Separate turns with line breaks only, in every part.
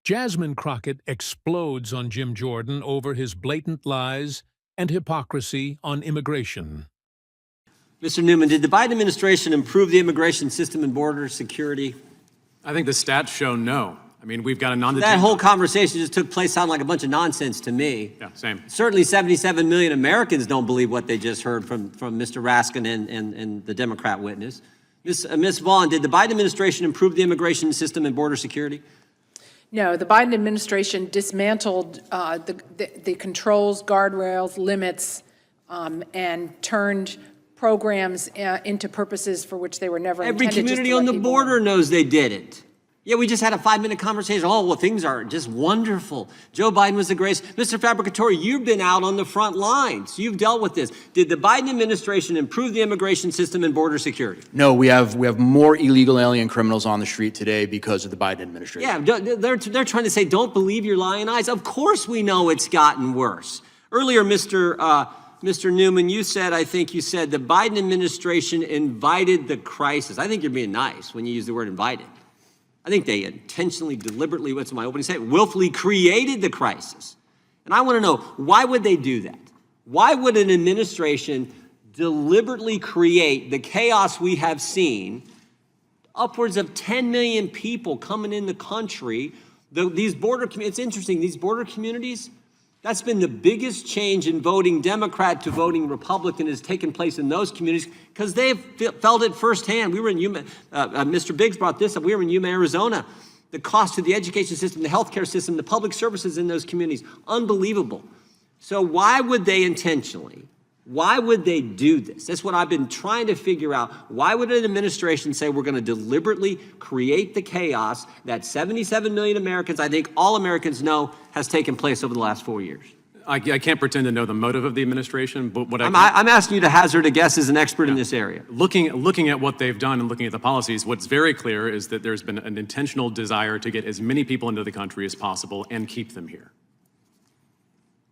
Jasmine Crockett explodes on Jim Jordan over his blatant lies and hypocrisy on immigration.
Mr. Newman, did the Biden administration improve the immigration system and border security?
I think the stats show no. I mean, we've got a non-detained...
That whole conversation just took place, sounded like a bunch of nonsense to me.
Yeah, same.
Certainly 77 million Americans don't believe what they just heard from Mr. Raskin and the Democrat witness. Ms. Vaughn, did the Biden administration improve the immigration system and border security?
No, the Biden administration dismantled the controls, guardrails, limits, and turned programs into purposes for which they were never intended.
Every community on the border knows they did it. Yeah, we just had a 5-minute conversation. Oh, well, things are just wonderful. Joe Biden was the greatest. Mr. Fabricatore, you've been out on the front lines. You've dealt with this. Did the Biden administration improve the immigration system and border security?
No, we have more illegal alien criminals on the street today because of the Biden administration.
Yeah, they're trying to say, don't believe your lying eyes. Of course we know it's gotten worse. Earlier, Mr. Newman, you said, I think you said, the Biden administration invited the crisis. I think you're being nice when you use the word invited. I think they intentionally, deliberately, what's my opening statement, willfully created the crisis. And I want to know, why would they do that? Why would an administration deliberately create the chaos we have seen? Upwards of 10 million people coming in the country. It's interesting, these border communities, that's been the biggest change in voting Democrat to voting Republican has taken place in those communities because they've felt it firsthand. We were in Yuma, Mr. Biggs brought this up, we were in Yuma, Arizona. The cost to the education system, the healthcare system, the public services in those communities, unbelievable. So why would they intentionally, why would they do this? That's what I've been trying to figure out. Why would an administration say we're going to deliberately create the chaos that 77 million Americans, I think all Americans know, has taken place over the last 4 years?
I can't pretend to know the motive of the administration, but what
I'm asking you to hazard a guess as an expert in this area.
Looking at what they've done and looking at the policies, what's very clear is that there's been an intentional desire to get as many people into the country as possible and keep them here.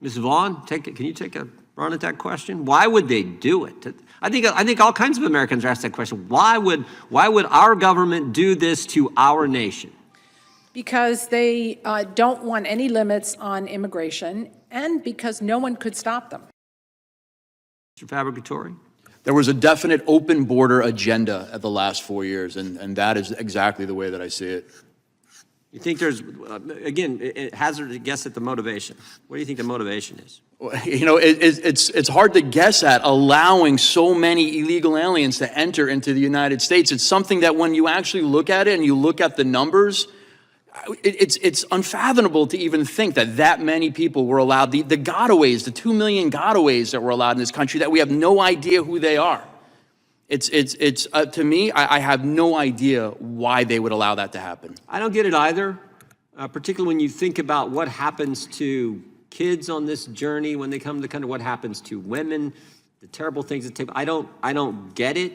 Ms. Vaughn, can you take a run at that question? Why would they do it? I think all kinds of Americans are asked that question. Why would our government do this to our nation?
Because they don't want any limits on immigration and because no one could stop them.
Mr. Fabricatore?
There was a definite open border agenda at the last 4 years, and that is exactly the way that I see it.
You think there's, again, hazard a guess at the motivation. What do you think the motivation is?
You know, it's hard to guess at allowing so many illegal aliens to enter into the United States. It's something that when you actually look at it and you look at the numbers, it's unfathomable to even think that many people were allowed, the gotaways, the 2 million gotaways that were allowed in this country, that we have no idea who they are. To me, I have no idea why they would allow that to happen.
I don't get it either, particularly when you think about what happens to kids on this journey when they come to the country, what happens to women, the terrible things that take. I don't get it.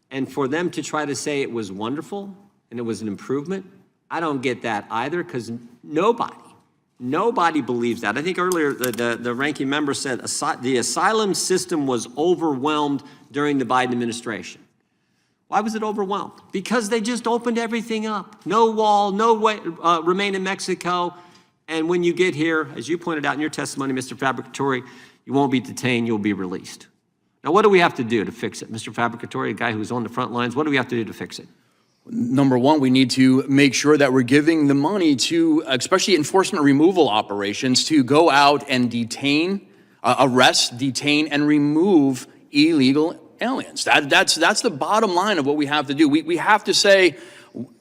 And for them to try to say it was wonderful and it was an improvement, I don't get that either, because nobody believes that. I think earlier the ranking member said the asylum system was overwhelmed during the Biden administration. Why was it overwhelmed? Because they just opened everything up. No wall, no way, remain in Mexico. And when you get here, as you pointed out in your testimony, Mr. Fabricatore, you won't be detained, you'll be released. Now, what do we have to do to fix it? Mr. Fabricatore, a guy who's on the front lines, what do we have to do to fix it?
Number one, we need to make sure that we're giving the money to, especially enforcement removal operations, to go out and arrest, detain, and remove illegal aliens. That's the bottom line of what we have to do. We have to say,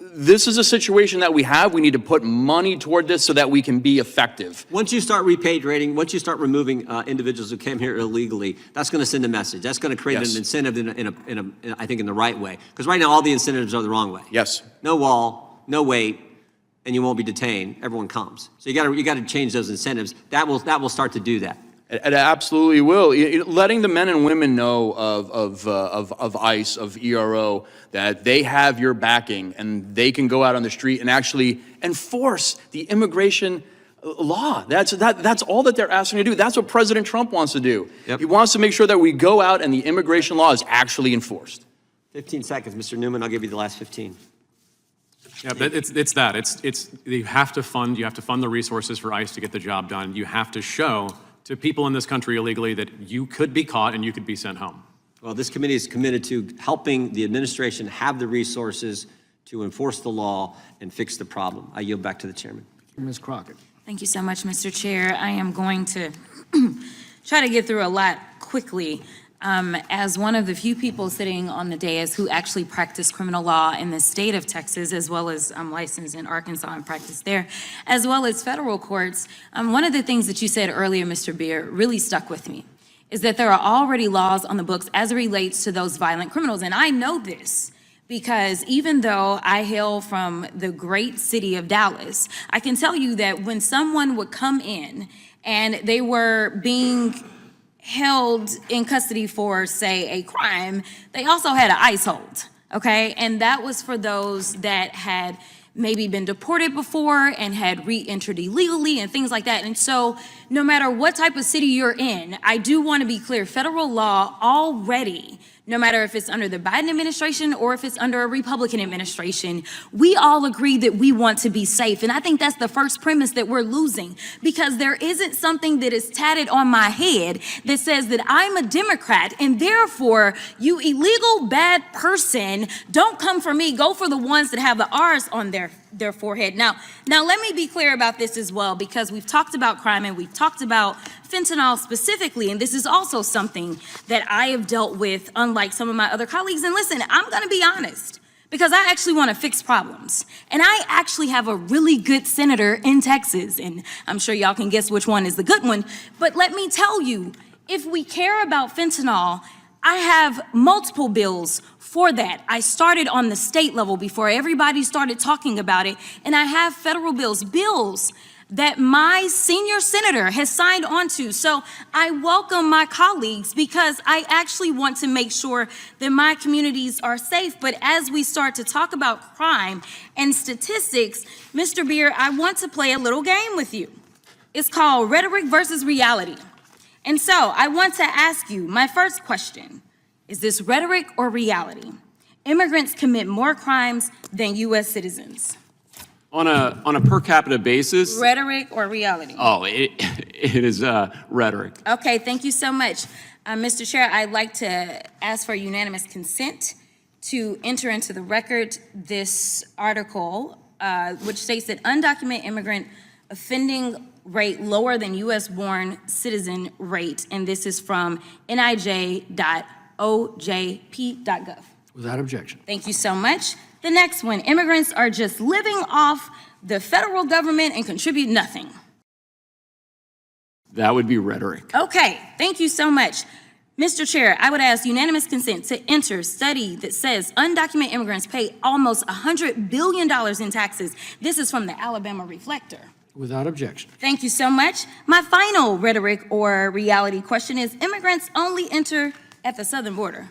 this is a situation that we have. We need to put money toward this so that we can be effective.
Once you start repatriating, once you start removing individuals who came here illegally, that's going to send a message. That's going to create an incentive I think in the right way. Because right now all the incentives are the wrong way.
Yes.
No wall, no wait, and you won't be detained. Everyone comes. So you got to change those incentives. That will start to do that.
It absolutely will. Letting the men and women know of ICE, of ERO, that they have your backing and they can go out on the street and actually enforce the immigration law. That's all that they're asking to do. That's what President Trump wants to do.
Yep.
He wants to make sure that we go out and the immigration law is actually enforced.
15 seconds, Mr. Newman. I'll give you the last 15.
Yeah, but it's that. You have to fund the resources for ICE to get the job done. You have to show to people in this country illegally that you could be caught and you could be sent home.
Well, this committee is committed to helping the administration have the resources to enforce the law and fix the problem. I yield back to the chairman.
Ms. Crockett.
Thank you so much, Mr. Chair. I am going to try to get through a lot quickly. As one of the few people sitting on the dais who actually practice criminal law in the state of Texas, as well as I'm licensed in Arkansas and practice there, as well as federal courts, one of the things that you said earlier, Mr. Beer, really stuck with me, is that there are already laws on the books as it relates to those violent criminals. And I know this because even though I hail from the great city of Dallas, I can tell you that when someone would come in and they were being held in custody for, say, a crime, they also had an ICE hold, okay? And that was for those that had maybe been deported before and had re-entered illegally and things like that. And so no matter what type of city you're in, I do want to be clear, federal law already, no matter if it's under the Biden administration or if it's under a Republican administration, we all agree that we want to be safe. And I think that's the first premise that we're losing, because there isn't something that is tatted on my head that says that I'm a Democrat and therefore you illegal bad person, don't come for me, go for the ones that have the R's on their forehead. Now let me be clear about this as well, because we've talked about crime and we've talked about fentanyl specifically, and this is also something that I have dealt with, unlike some of my other colleagues. And listen, I'm gonna be honest, because I actually wanna fix problems. And I actually have a really good senator in Texas, and I'm sure y'all can guess which one is the good one. But let me tell you, if we care about fentanyl, I have multiple bills for that. I started on the state level before everybody started talking about it, and I have federal bills that my senior senator has signed on to. So I welcome my colleagues because I actually want to make sure that my communities are safe. But as we start to talk about crime and statistics, Mr. Beer, I want to play a little game with you. It's called rhetoric versus reality. And so I want to ask you, my first question, is this rhetoric or reality? Immigrants commit more crimes than US citizens.
On a per capita basis?
Rhetoric or reality?
Oh, it is rhetoric.
Okay, thank you so much. Mr. Chair, I'd like to ask for unanimous consent to enter into the record this article, which states that undocumented immigrant offending rate lower than US-born citizen rate, and this is from nij.ojp.gov.
Without objection.
Thank you so much. The next one, immigrants are just living off the federal government and contribute nothing.
That would be rhetoric.
Okay, thank you so much. Mr. Chair, I would ask unanimous consent to enter study that says undocumented immigrants pay almost $100 billion in taxes. This is from the Alabama Reflector.
Without objection.
Thank you so much. My final rhetoric or reality question is immigrants only enter at the southern border.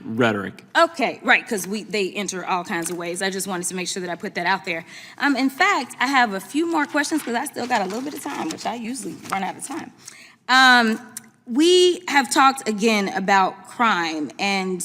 Rhetoric.
Okay, right, because they enter all kinds of ways. I just wanted to make sure that I put that out there. In fact, I have a few more questions because I still got a little bit of time, which I usually run out of time. We have talked again about crime, and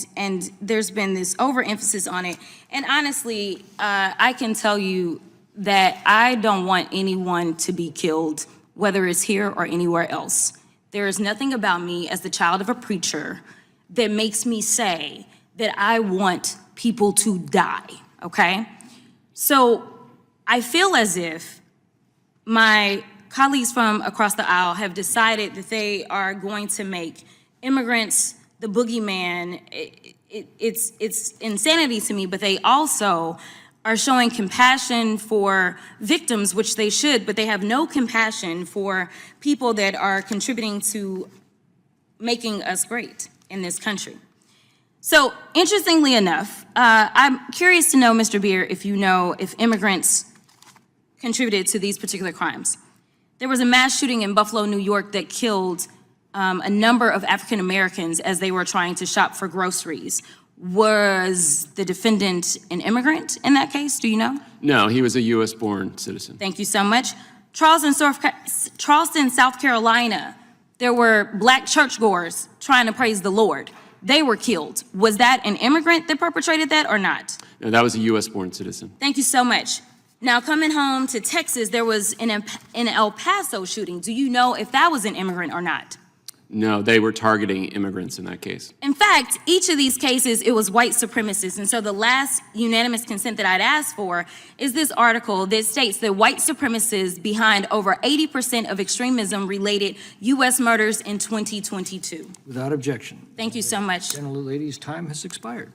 there's been this overemphasis on it. And honestly, I can tell you that I don't want anyone to be killed, whether it's here or anywhere else. There is nothing about me as the child of a preacher that makes me say that I want people to die, okay? So I feel as if my colleagues from across the aisle have decided that they are going to make immigrants the boogeyman. It's insanity to me, but they also are showing compassion for victims, which they should, but they have no compassion for people that are contributing to making us great in this country. So interestingly enough, I'm curious to know, Mr. Beer, if you know if immigrants contributed to these particular crimes. There was a mass shooting in Buffalo, New York that killed a number of African Americans as they were trying to shop for groceries. Was the defendant an immigrant in that case? Do you know?
No, he was a US-born citizen.
Thank you so much. Charleston, South Carolina, there were black churchgoers trying to praise the Lord. They were killed. Was that an immigrant that perpetrated that or not?
No, that was a U.S.-born citizen.
Thank you so much. Now, coming home to Texas, there was an El Paso shooting. Do you know if that was an immigrant or not?
No, they were targeting immigrants in that case.
In fact, each of these cases, it was white supremacists. And so the last unanimous consent that I'd asked for is this article that states that white supremacists behind over 80% of extremism-related U.S. murders in 2022.
Without objection.
Thank you so much.
Gentlelady's time has expired.